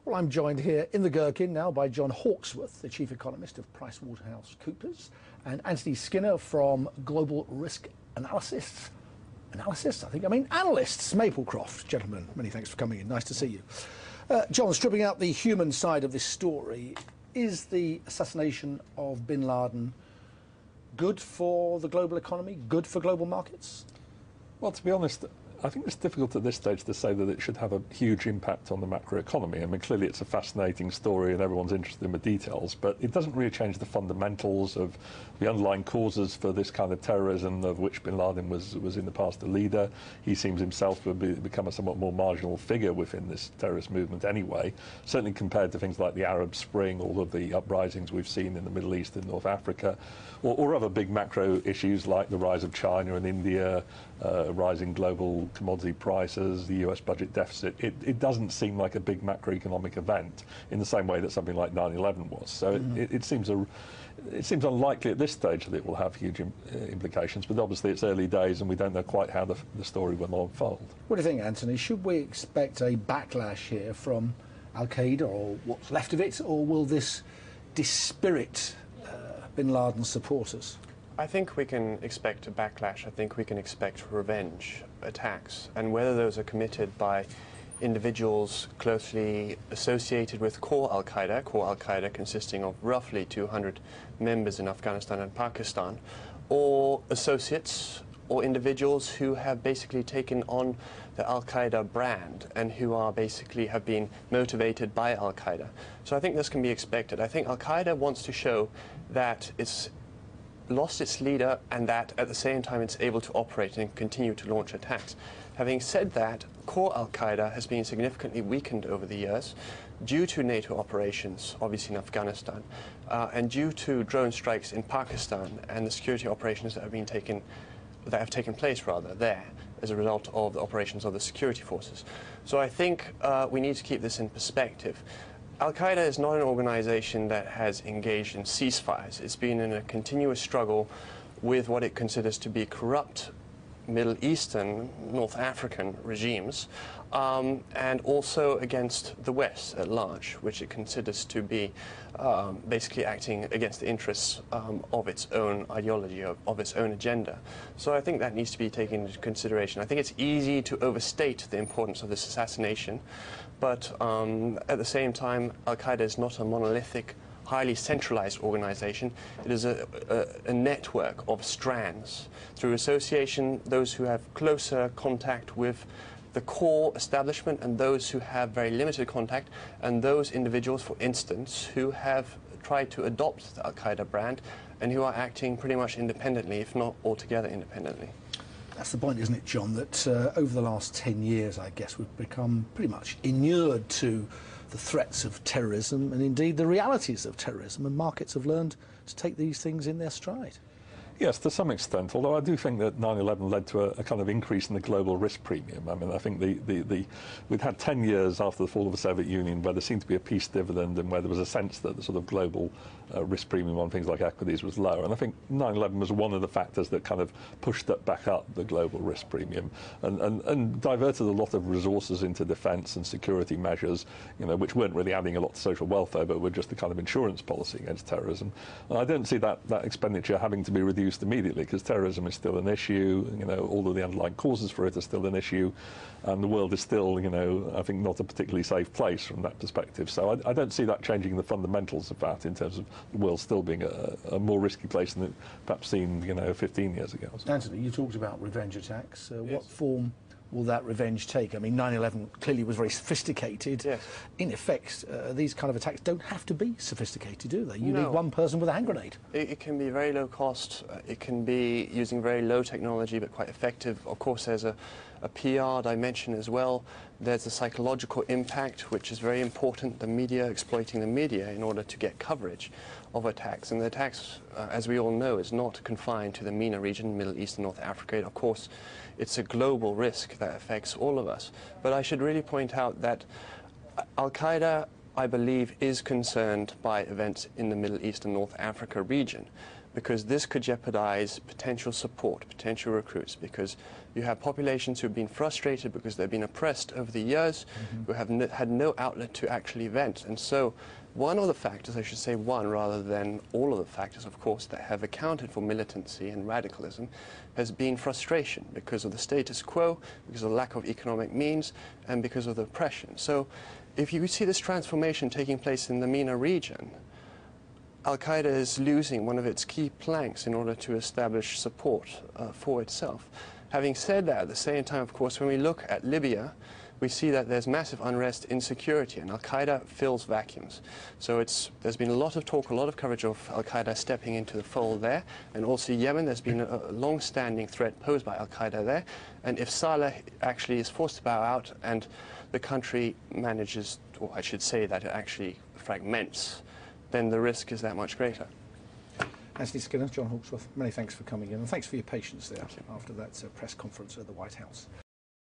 Well, I'm joined here in the Gherkin now by John Hawksworth, the Chief Economist of PricewaterhouseCoopers, and Anthony Skinner from Global Risk Analysts, Analysts, Maplecroft. Gentlemen, many thanks for coming in. Nice to see you. John, stripping out the human side of this story, is the assassination of bin Laden good for the global economy, good for global markets? Well, to be honest, I think it's difficult at this stage to say that it should have a huge impact on the macroeconomy. I mean, clearly it's a fascinating story and everyone's interested in the details, but it doesn't really change the fundamentals of the underlying causes for this kind of terrorism, of which bin Laden was in the past a leader. He seems himself to have become a somewhat more marginal figure within this terrorist movement anyway, certainly compared to things like the Arab Spring, all of the uprisings we've seen in the Middle East and North Africa, or other big macro issues like the rise of China and India, rising global commodity prices, the US budget deficit. It doesn't seem like a big macroeconomic event in the same way that something like 9/11 was. So it seems unlikely at this stage that it will have huge implications, but obviously it's early days and we don't know quite how the story will unfold. What do you think, Anthony? Should we expect a backlash here from Al-Qaeda or what's left of it, or will this dispirit bin Laden supporters? I think we can expect a backlash. I think we can expect revenge attacks, and whether those are committed by individuals closely associated with core Al-Qaeda consisting of roughly 200 members in Afghanistan and Pakistan, or associates or individuals who have basically taken on the Al-Qaeda brand and who are basically have been motivated by Al-Qaeda. So I think this can be expected. I think Al-Qaeda wants to show that it's lost its leader and that at the same time it's able to operate and continue to launch attacks. Having said that, core Al-Qaeda has been significantly weakened over the years due to NATO operations, obviously in Afghanistan, and due to drone strikes in Pakistan and the security operations that have taken place there as a result of the operations of the security forces. So I think we need to keep this in perspective. Al-Qaeda is not an organization that has engaged in ceasefires. It's been in a continuous struggle with what it considers to be corrupt Middle Eastern, North African regimes, and also against the West at large, which it considers to be basically acting against the interests of its own ideology, of its own agenda. So I think that needs to be taken into consideration. I think it's easy to overstate the importance of this assassination, but at the same time, Al-Qaeda is not a monolithic, highly centralized organization. It is a network of strands. Through association, those who have closer contact with the core establishment and those who have very limited contact, and those individuals, for instance, who have tried to adopt the Al-Qaeda brand and who are acting pretty much independently, if not altogether independently. That's the point, isn't it, John, that over the last 10 years, I guess, we've become pretty much inured to the threats of terrorism and indeed the realities of terrorism, and markets have learned to take these things in their stride. Yes, to some extent, although I do think that 9/11 led to a kind of increase in the global risk premium. I mean, I think we'd had 10 years after the fall of the Soviet Union where there seemed to be a peace dividend and where there was a sense that the sort of global risk premium on things like equities was lower. And I think 9/11 was one of the factors that kind of pushed that back up, the global risk premium, and diverted a lot of resources into defence and security measures, which weren't really adding a lot to social welfare, but were just the kind of insurance policy against terrorism. And I don't see that expenditure having to be reduced immediately, because terrorism is still an issue, all of the underlying causes for it are still an issue, and the world is still, I think, not a particularly safe place from that perspective. So I don't see that changing the fundamentals of that in terms of the world still being a more risky place than it perhaps seemed, 15 years ago. Anthony, you talked about revenge attacks. Yes. What form will that revenge take? I mean, 9/11 clearly was very sophisticated. Yes. In effect, these kind of attacks don't have to be sophisticated, do they? You need one person with a hand grenade. It can be very low cost. It can be using very low technology, but quite effective. Of course, there's a PR dimension as well. There's a psychological impact, which is very important. The media, exploiting the media in order to get coverage of attacks. And the attacks, as we all know, is not confined to the MENA region, Middle East and North Africa. Of course, it's a global risk that affects all of us. But I should really point out that Al-Qaeda, I believe, is concerned by events in the Middle East and North Africa region. because this could jeopardize potential support, potential recruits, because you have populations who have been frustrated because they've been oppressed over the years, who have had no outlet to actually vent. And so one of the factors, I should say one rather than all of the factors, of course, that have accounted for militancy and radicalism has been frustration because of the status quo, because of the lack of economic means, and because of the oppression. So if you see this transformation taking place in the MENA region, Al-Qaeda is losing one of its key planks in order to establish support for itself. Having said that, at the same time, of course, when we look at Libya, we see that there's massive unrest, insecurity, and Al-Qaeda fills vacuums. So there's been a lot of talk, a lot of coverage of Al-Qaeda stepping into the fold there, and also Yemen, there's been a long-standing threat posed by Al-Qaeda there, and if Saleh actually is forced to bow out and the country manages, or I should say that it actually fragments, then the risk is that much greater. Anthony Skinner, John Hawksworth, many thanks for coming in, and thanks for your patience there after that press conference at the White House.